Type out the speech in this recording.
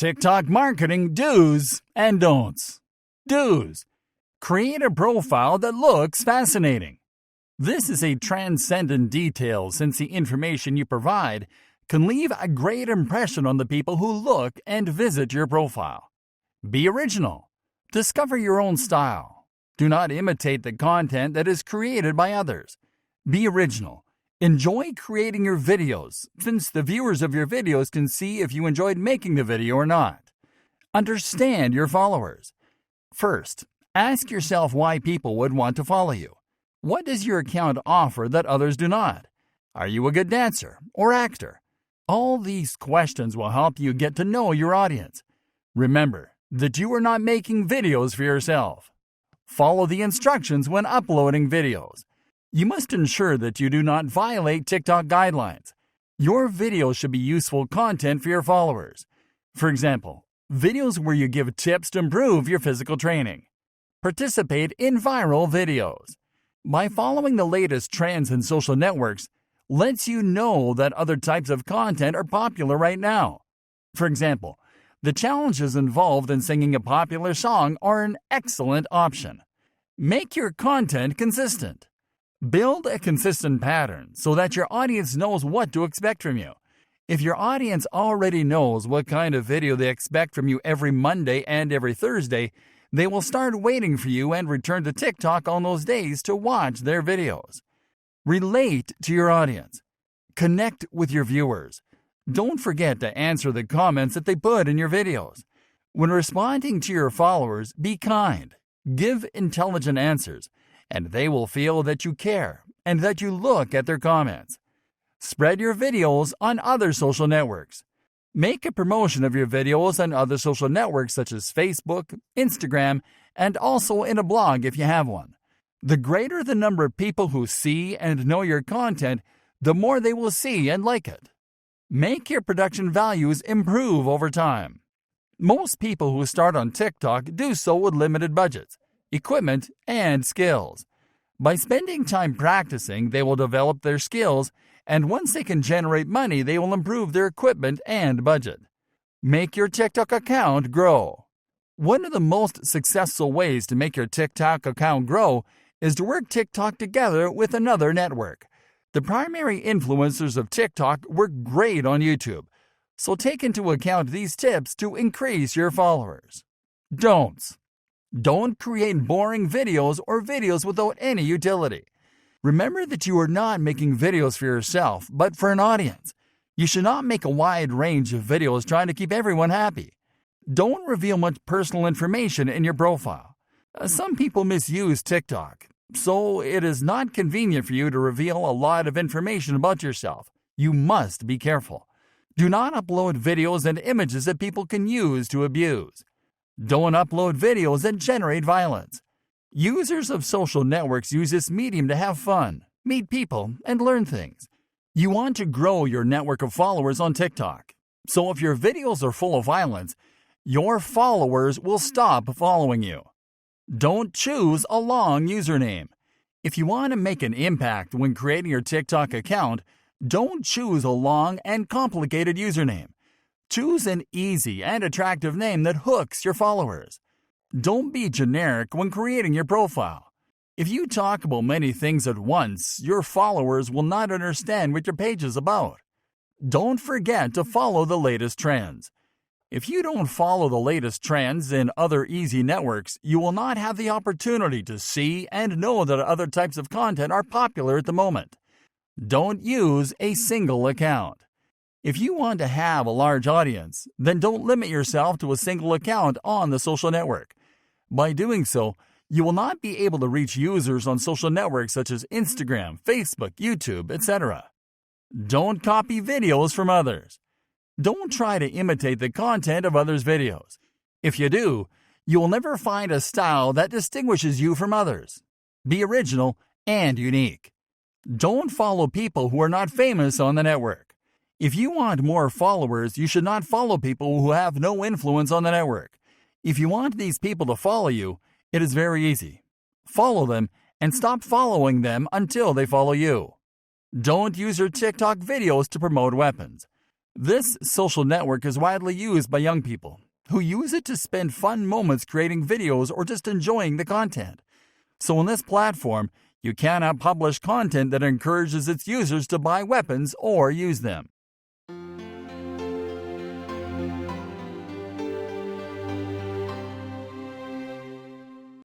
TikTok marketing do's and don'ts. Do's. Create a profile that looks fascinating. This is a transcendent detail since the information you provide can leave a great impression on the people who look and visit your profile. Be original. Discover your own style. Do not imitate the content that is created by others. Be original. Enjoy creating your videos, since the viewers of your videos can see if you enjoyed making the video or not. Understand your followers. First, ask yourself why people would want to follow you. What does your account offer that others do not? Are you a good dancer or actor? All these questions will help you get to know your audience. Remember that you are not making videos for yourself. Follow the instructions when uploading videos. You must ensure that you do not violate TikTok guidelines. Your videos should be useful content for your followers. For example, videos where you give tips to improve your physical training. Participate in viral videos. By following the latest trends in social networks, lets you know that other types of content are popular right now. For example, the challenges involved in singing a popular song are an excellent option. Make your content consistent. Build a consistent pattern so that your audience knows what to expect from you. If your audience already knows what kind of video they expect from you every Monday and every Thursday, they will start waiting for you and return to TikTok on those days to watch their videos. Relate to your audience. Connect with your viewers. Don't forget to answer the comments that they put in your videos. When responding to your followers, be kind. Give intelligent answers, and they will feel that you care and that you look at their comments. Spread your videos on other social networks. Make a promotion of your videos on other social networks such as Facebook, Instagram, and also in a blog if you have one. The greater the number of people who see and know your content, the more they will see and like it. Make your production values improve over time. Most people who start on TikTok do so with limited budgets, equipment, and skills. By spending time practicing, they will develop their skills, and once they can generate money, they will improve their equipment and budget. Make your TikTok account grow. One of the most successful ways to make your TikTok account grow is to work TikTok together with another network. The primary influencers of TikTok work great on YouTube, so take into account these tips to increase your followers. Don'ts. Don't create boring videos or videos without any utility. Remember that you are not making videos for yourself, but for an audience. You should not make a wide range of videos trying to keep everyone happy. Don't reveal much personal information in your profile. Some people misuse TikTok, so it is not convenient for you to reveal a lot of information about yourself. You must be careful. Do not upload videos and images that people can use to abuse. Don't upload videos that generate violence. Users of social networks use this medium to have fun, meet people, and learn things. You want to grow your network of followers on TikTok. So if your videos are full of violence, your followers will stop following you. Don't choose a long username. If you want to make an impact when creating your TikTok account, don't choose a long and complicated username. Choose an easy and attractive name that hooks your followers. Don't be generic when creating your profile. If you talk about many things at once, your followers will not understand what your page is about. Don't forget to follow the latest trends. If you don't follow the latest trends in other easy networks, you will not have the opportunity to see and know that other types of content are popular at the moment. Don't use a single account. If you want to have a large audience, then don't limit yourself to a single account on the social network. By doing so, you will not be able to reach users on social networks such as Instagram, Facebook, YouTube, etc. Don't copy videos from others. Don't try to imitate the content of others' videos. If you do, you will never find a style that distinguishes you from others. Be original and unique. Don't follow people who are not famous on the network. If you want more followers, you should not follow people who have no influence on the network. If you want these people to follow you, it is very easy. Follow them and stop following them until they follow you. Don't use your TikTok videos to promote weapons. This social network is widely used by young people who use it to spend fun moments creating videos or just enjoying the content. So on this platform, you cannot publish content that encourages its users to buy weapons or use them.